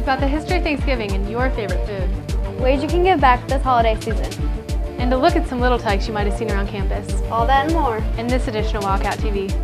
We've got the history of Thanksgiving and your favorite food. Ways you can give back this holiday season. And a look at some little tykes you might have seen around campus. All that and more in this edition of Wildcat TV.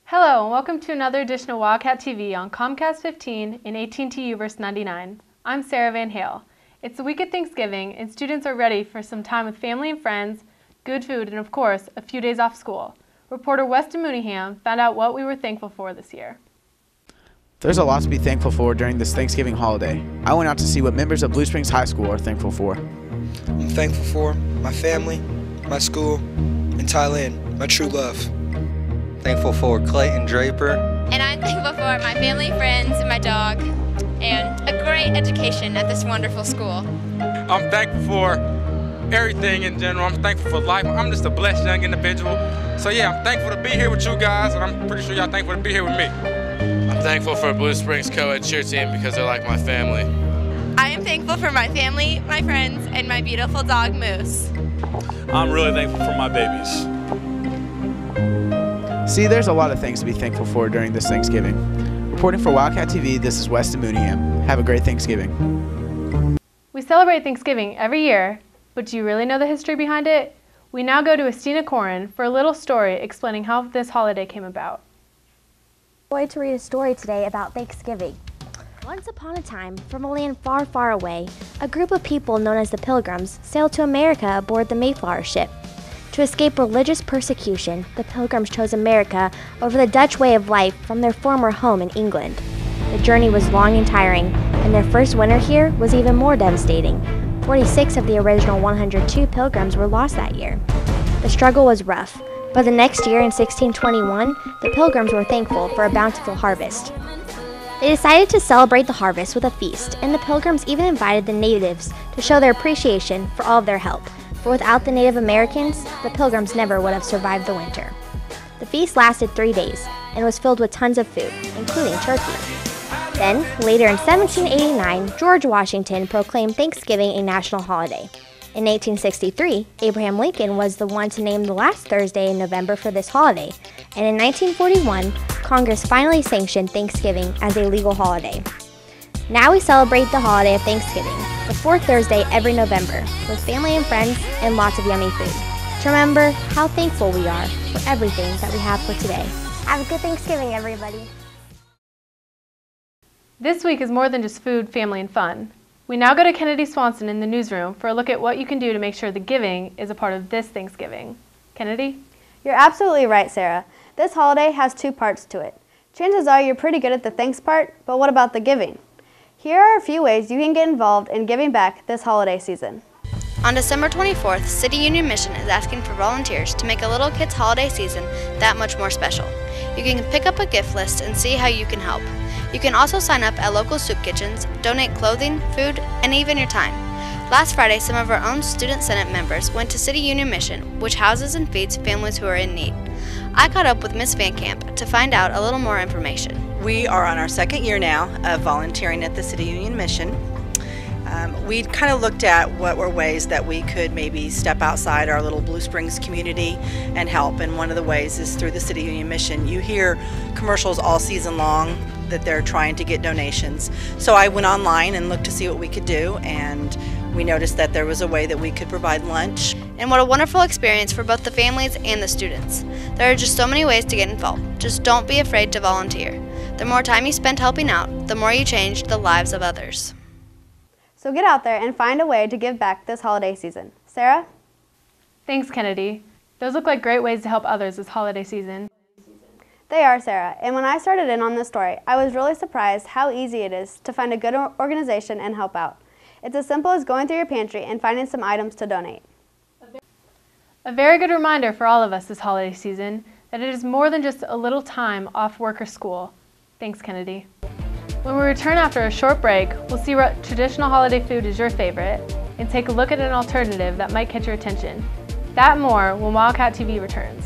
Hello and welcome to another edition of Wildcat TV on Comcast 15 and AT&T Uverse 99. I'm Sarah Van Hale. It's the week of Thanksgiving and students are ready for some time with family and friends, good food, and of course, a few days off school. Reporter Weston Mooneyham found out what we were thankful for this year. There's a lot to be thankful for during this Thanksgiving holiday. I went out to see what members of Blue Springs High School are thankful for. I'm thankful for my family, my school, and Thailand, my true love. Thankful for Clayton Draper. And I'm thankful for my family, friends, and my dog, and a great education at this wonderful school. I'm thankful for everything in general. I'm thankful for life. I'm just a blessed young individual. So yeah, I'm thankful to be here with you guys, and I'm pretty sure y'all thankful to be here with me. I'm thankful for Blue Springs co-ed cheer team because they're like my family. I am thankful for my family, my friends, and my beautiful dog, Moose. I'm really thankful for my babies. See, there's a lot of things to be thankful for during this Thanksgiving. Reporting for Wildcat TV, this is Weston Mooneyham. Have a great Thanksgiving. We celebrate Thanksgiving every year, but do you really know the history behind it? We now go to Estina Corin for a little story explaining how this holiday came about. I'm going to read a story today about Thanksgiving. Once upon a time, from a land far, far away, a group of people known as the Pilgrims sailed to America aboard the Mayflower ship. To escape religious persecution, the Pilgrims chose America over the Dutch way of life from their former home in England. The journey was long and tiring, and their first winter here was even more devastating. 46 of the original 102 Pilgrims were lost that year. The struggle was rough, but the next year in 1621, the Pilgrims were thankful for a bountiful harvest. They decided to celebrate the harvest with a feast, and the Pilgrims even invited the natives to show their appreciation for all of their help. For without the Native Americans, the Pilgrims never would have survived the winter. The feast lasted 3 days and was filled with tons of food, including turkey. Then, later in 1789, George Washington proclaimed Thanksgiving a national holiday. In 1863, Abraham Lincoln was the one to name the last Thursday in November for this holiday, and in 1941, Congress finally sanctioned Thanksgiving as a legal holiday. Now we celebrate the holiday of Thanksgiving, the fourth Thursday every November, with family and friends and lots of yummy food. To remember how thankful we are for everything that we have for today. Have a good Thanksgiving, everybody. This week is more than just food, family, and fun. We now go to Kennedy Swanson in the newsroom for a look at what you can do to make sure the giving is a part of this Thanksgiving. Kennedy? You're absolutely right, Sarah. This holiday has two parts to it. Chances are you're pretty good at the thanks part, but what about the giving? Here are a few ways you can get involved in giving back this holiday season. On December 24th, City Union Mission is asking for volunteers to make a little kid's holiday season that much more special. You can pick up a gift list and see how you can help. You can also sign up at local soup kitchens, donate clothing, food, and even your time. Last Friday, some of our own Student Senate members went to City Union Mission, which houses and feeds families who are in need. I caught up with Ms. Van Camp to find out a little more information. We are on our second year now of volunteering at the City Union Mission. We kind of looked at what were ways that we could maybe step outside our little Blue Springs community and help, and one of the ways is through the City Union Mission. You hear commercials all season long that they're trying to get donations. So I went online and looked to see what we could do, and we noticed that there was a way that we could provide lunch. And what a wonderful experience for both the families and the students. There are just so many ways to get involved. Just don't be afraid to volunteer. The more time you spend helping out, the more you change the lives of others. So get out there and find a way to give back this holiday season. Sarah? Thanks, Kennedy. Those look like great ways to help others this holiday season. They are, Sarah. And when I started in on this story, I was really surprised how easy it is to find a good organization and help out. It's as simple as going through your pantry and finding some items to donate. A very good reminder for all of us this holiday season that it is more than just a little time off work or school. Thanks, Kennedy. When we return after a short break, we'll see what traditional holiday food is your favorite and take a look at an alternative that might catch your attention. That and more when Wildcat TV returns.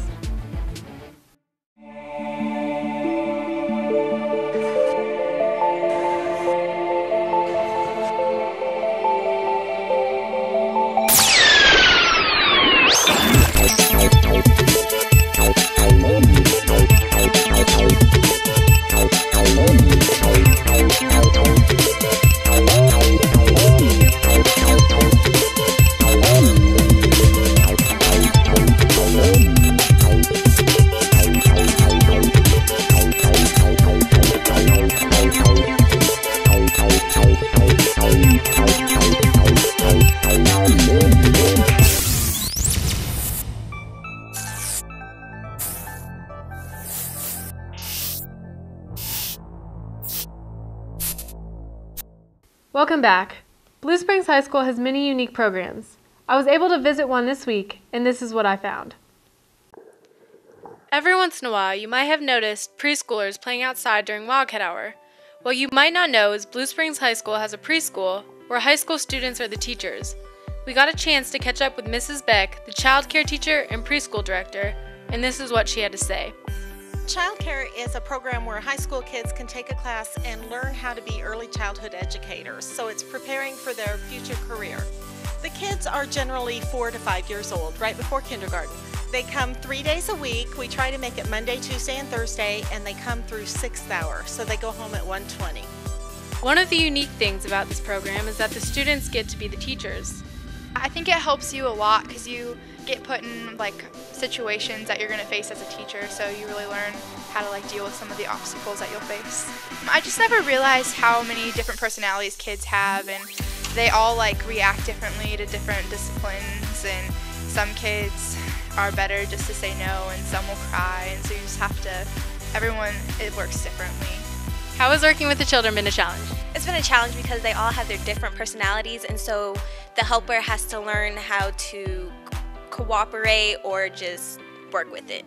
Welcome back. Blue Springs High School has many unique programs. I was able to visit one this week, and this is what I found. Every once in a while, you might have noticed preschoolers playing outside during Wildcat Hour. What you might not know is Blue Springs High School has a preschool where high school students are the teachers. We got a chance to catch up with Mrs. Beck, the child care teacher and preschool director, and this is what she had to say. Childcare is a program where high school kids can take a class and learn how to be early childhood educators, so it's preparing for their future career. The kids are generally 4 to 5 years old, right before kindergarten. They come 3 days a week. We try to make it Monday, Tuesday, and Thursday, and they come through 6th hour, so they go home at 1:20. One of the unique things about this program is that the students get to be the teachers. I think it helps you a lot because you get put in situations that you're going to face as a teacher, so you really learn how to deal with some of the obstacles that you'll face. I just never realized how many different personalities kids have, and they all react differently to different disciplines, and some kids are better just to say no, and some will cry, and so you just have to, it works differently. How has working with the children been a challenge? It's been a challenge because they all have their different personalities, and so the helper has to learn how to cooperate or just work with it.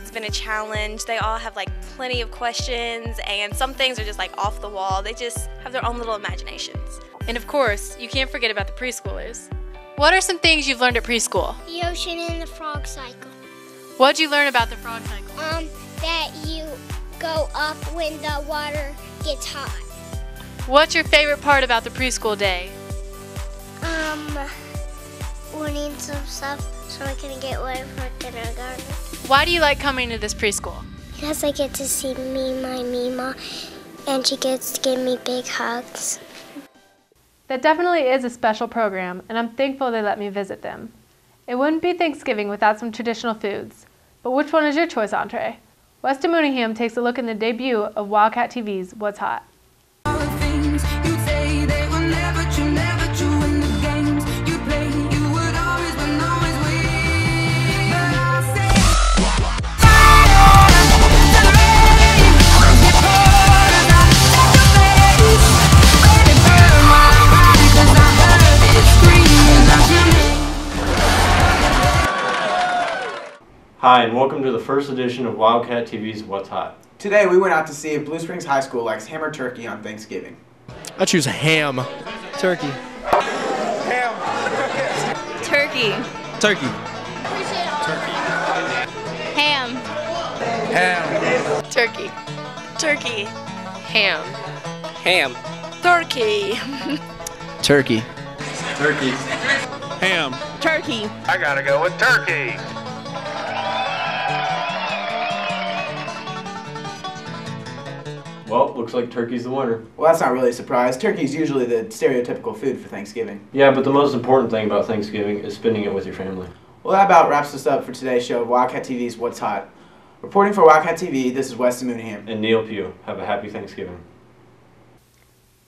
It's been a challenge. They all have plenty of questions, and some things are just off the wall. They just have their own little imaginations. And of course, you can't forget about the preschoolers. What are some things you've learned at preschool? The ocean and the frog cycle. What'd you learn about the frog cycle? That you go up when the water gets hot. What's your favorite part about the preschool day? Learning some stuff so I can get ready for kindergarten. Why do you like coming to this preschool? Because I get to see my Mima, and she gets to give me big hugs. That definitely is a special program, and I'm thankful they let me visit them. It wouldn't be Thanksgiving without some traditional foods. But which one is your choice entree? Weston Mooneyham takes a look in the debut of Wildcat TV's What's Hot. Hi, and welcome to the first edition of Wildcat TV's What's Hot. Today we went out to see if Blue Springs High School likes ham or turkey on Thanksgiving. I choose ham. Turkey. Ham. Turkey. Turkey. Turkey. Ham. Ham. Turkey. Turkey. Ham. Ham. Turkey. Turkey. Turkey. Ham. Turkey. I gotta go with turkey. Well, looks like turkey's the winner. Well, that's not really a surprise. Turkey's usually the stereotypical food for Thanksgiving. Yeah, but the most important thing about Thanksgiving is spending it with your family. Well, that about wraps us up for today's show of Wildcat TV's What's Hot. Reporting for Wildcat TV, this is Weston Mooneyham. And Neil Pugh. Have a happy Thanksgiving.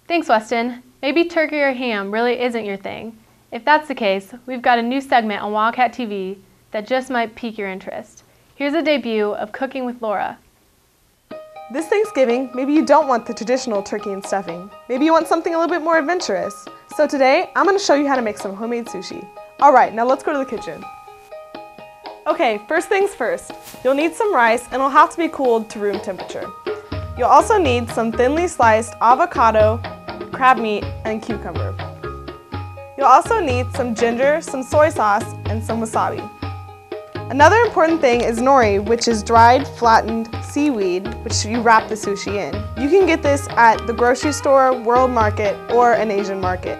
Thanks, Weston. Maybe turkey or ham really isn't your thing. If that's the case, we've got a new segment on Wildcat TV that just might pique your interest. Here's a debut of Cooking with Laura. This Thanksgiving, maybe you don't want the traditional turkey and stuffing. Maybe you want something a little bit more adventurous. So today, I'm going to show you how to make some homemade sushi. Alright, now let's go to the kitchen. Okay, first things first. You'll need some rice and it'll have to be cooled to room temperature. You'll also need some thinly sliced avocado, crab meat, and cucumber. You'll also need some ginger, some soy sauce, and some wasabi. Another important thing is nori, which is dried, flattened seaweed, which you wrap the sushi in. You can get this at the grocery store, World Market, or an Asian market.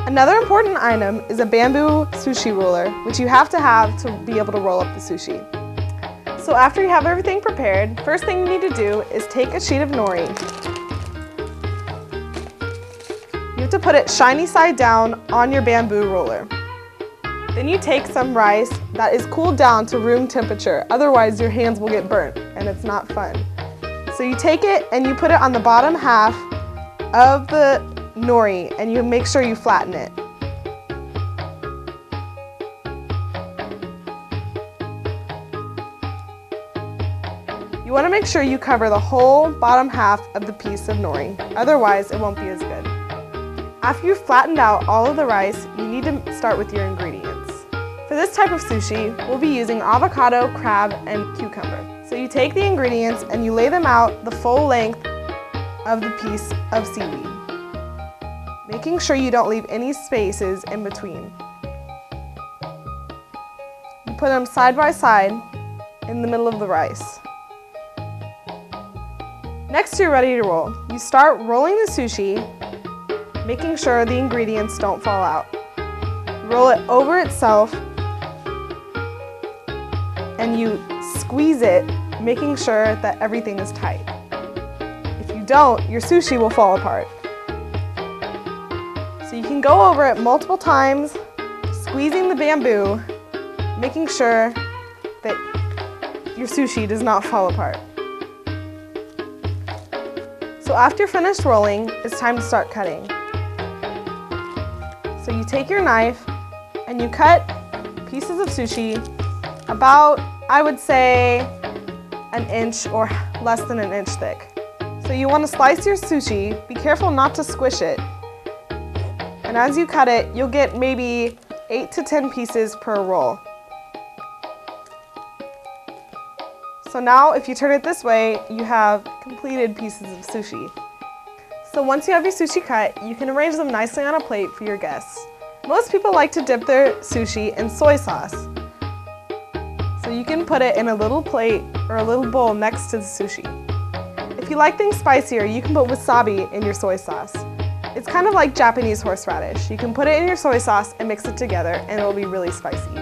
Another important item is a bamboo sushi roller, which you have to be able to roll up the sushi. So after you have everything prepared, first thing you need to do is take a sheet of nori. You have to put it shiny side down on your bamboo roller. Then you take some rice that is cooled down to room temperature, otherwise your hands will get burnt and it's not fun. So you take it and you put it on the bottom half of the nori and you make sure you flatten it. You want to make sure you cover the whole bottom half of the piece of nori, otherwise it won't be as good. After you've flattened out all of the rice, you need to start with your ingredients. For this type of sushi, we'll be using avocado, crab, and cucumber. So you take the ingredients and you lay them out the full length of the piece of seaweed, making sure you don't leave any spaces in between. You put them side by side in the middle of the rice. Next, you're ready to roll. You start rolling the sushi, making sure the ingredients don't fall out. Roll it over itself and you squeeze it, making sure that everything is tight. If you don't, your sushi will fall apart. So you can go over it multiple times, squeezing the bamboo, making sure that your sushi does not fall apart. So after you're finished rolling, it's time to start cutting. So you take your knife and you cut pieces of sushi about, I would say, an inch or less than an inch thick. So you want to slice your sushi, be careful not to squish it. And as you cut it, you'll get maybe 8 to 10 pieces per roll. So now if you turn it this way, you have completed pieces of sushi. So once you have your sushi cut, you can arrange them nicely on a plate for your guests. Most people like to dip their sushi in soy sauce. So you can put it in a little plate or a little bowl next to the sushi. If you like things spicier, you can put wasabi in your soy sauce. It's kind of like Japanese horseradish. You can put it in your soy sauce and mix it together and it'll be really spicy.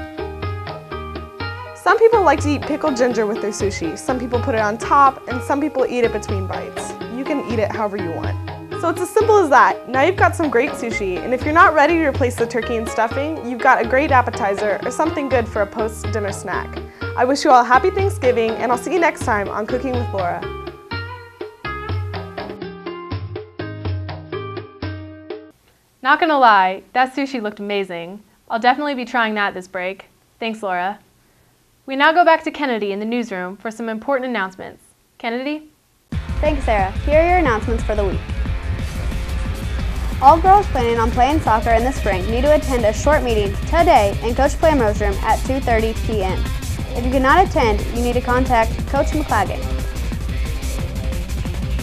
Some people like to eat pickled ginger with their sushi. Some people put it on top and some people eat it between bites. You can eat it however you want. So it's as simple as that. Now you've got some great sushi, and if you're not ready to replace the turkey and stuffing, you've got a great appetizer or something good for a post-dinner snack. I wish you all a happy Thanksgiving, and I'll see you next time on Cooking with Laura. Not gonna lie, that sushi looked amazing. I'll definitely be trying that this break. Thanks, Laura. We now go back to Kennedy in the newsroom for some important announcements. Kennedy? Thanks, Sarah. Here are your announcements for the week. All girls planning on playing soccer in the spring need to attend a short meeting today in Coach Plamer's room at 2:30 p.m. If you cannot attend, you need to contact Coach McClagan.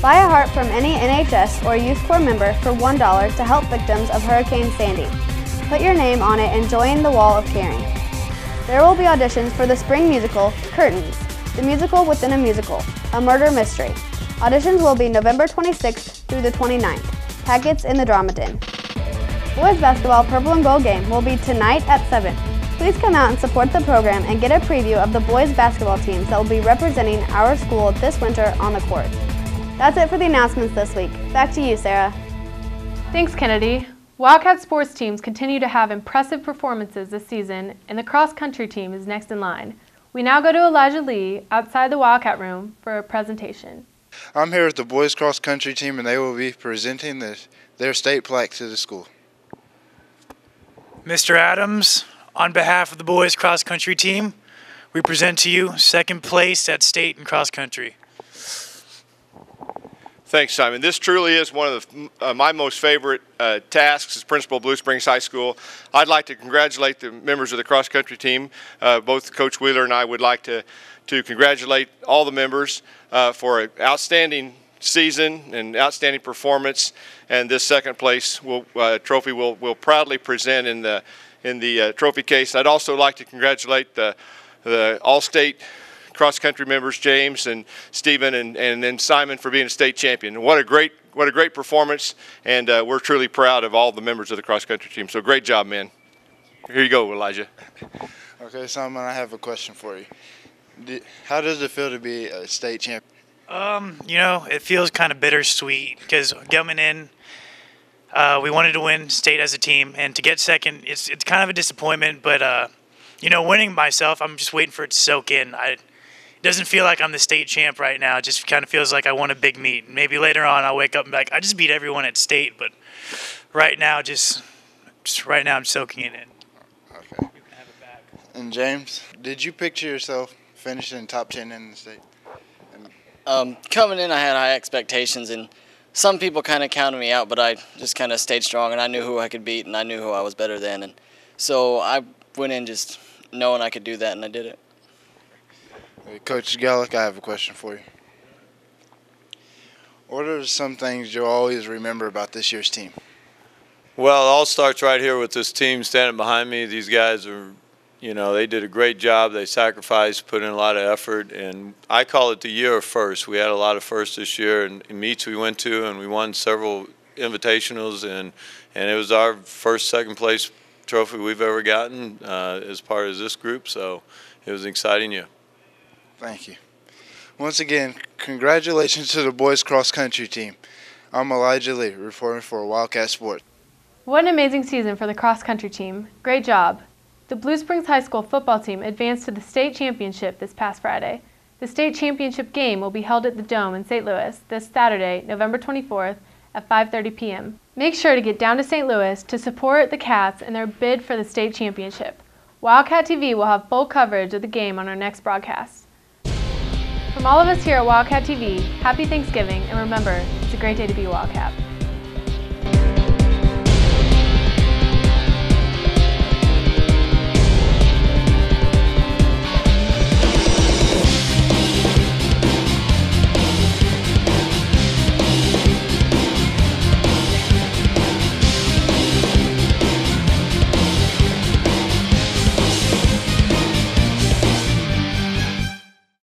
Buy a heart from any NHS or Youth Corps member for $1 to help victims of Hurricane Sandy. Put your name on it and join the Wall of Caring. There will be auditions for the spring musical, Curtains, the musical within a musical, a murder mystery. Auditions will be November 26th through the 29th. Packets in the Drama Den. Boys basketball purple and gold game will be tonight at 7. Please come out and support the program and get a preview of the boys basketball teams that will be representing our school this winter on the court. That's it for the announcements this week. Back to you, Sarah. Thanks, Kennedy. Wildcat sports teams continue to have impressive performances this season, and the cross-country team is next in line. We now go to Elijah Lee outside the Wildcat room for a presentation. I'm here with the boys cross country team, and they will be presenting their state plaque to the school. Mr. Adams, on behalf of the boys cross country team, we present to you second place at state and cross country. Thanks, Simon. This truly is one of my most favorite tasks as principal of Blue Springs High School. I'd like to congratulate the members of the cross-country team. Both Coach Wheeler and I would like to congratulate all the members for an outstanding season and outstanding performance. And this second place trophy we'll proudly present in the trophy case. I'd also like to congratulate the all-state cross-country members, James and Stephen and then Simon, for being a state champion. What a great performance, and we're truly proud of all the members of the cross-country team. So great job, man. Here you go, Elijah. Okay, Simon, I have a question for you. How does it feel to be a state champion? You know, it feels kind of bittersweet because coming in, we wanted to win state as a team, and to get second, it's kind of a disappointment. But you know, winning myself, I'm just waiting for it to soak in. It doesn't feel like I'm the state champ right now. It just kind of feels like I won a big meet. Maybe later on I'll wake up and be like, I just beat everyone at state. But right now, just right now, I'm soaking it in. Okay. And James, did you picture yourself finishing in top 10 in the state? Coming in, I had high expectations, and some people kind of counted me out, but I just kind of stayed strong, and I knew who I could beat, and I knew who I was better than, and so I went in just knowing I could do that, and I did it. Coach Gallick, I have a question for you. What are some things you'll always remember about this year's team? Well, it all starts right here with this team standing behind me. These guys are, you know, they did a great job. They sacrificed, put in a lot of effort, and I call it the year of firsts. We had a lot of firsts this year in meets we went to, and we won several invitationals, and it was our first second place trophy we've ever gotten as part of this group, so it was an exciting year. Thank you. Once again, congratulations to the boys cross-country team. I'm Elijah Lee, reporting for Wildcat Sports. What an amazing season for the cross-country team. Great job. The Blue Springs High School football team advanced to the state championship this past Friday. The state championship game will be held at the Dome in St. Louis this Saturday, November 24th at 5:30 p.m. Make sure to get down to St. Louis to support the Cats in their bid for the state championship. Wildcat TV will have full coverage of the game on our next broadcast. From all of us here at Wildcat TV, happy Thanksgiving, and remember, it's a great day to be a Wildcat.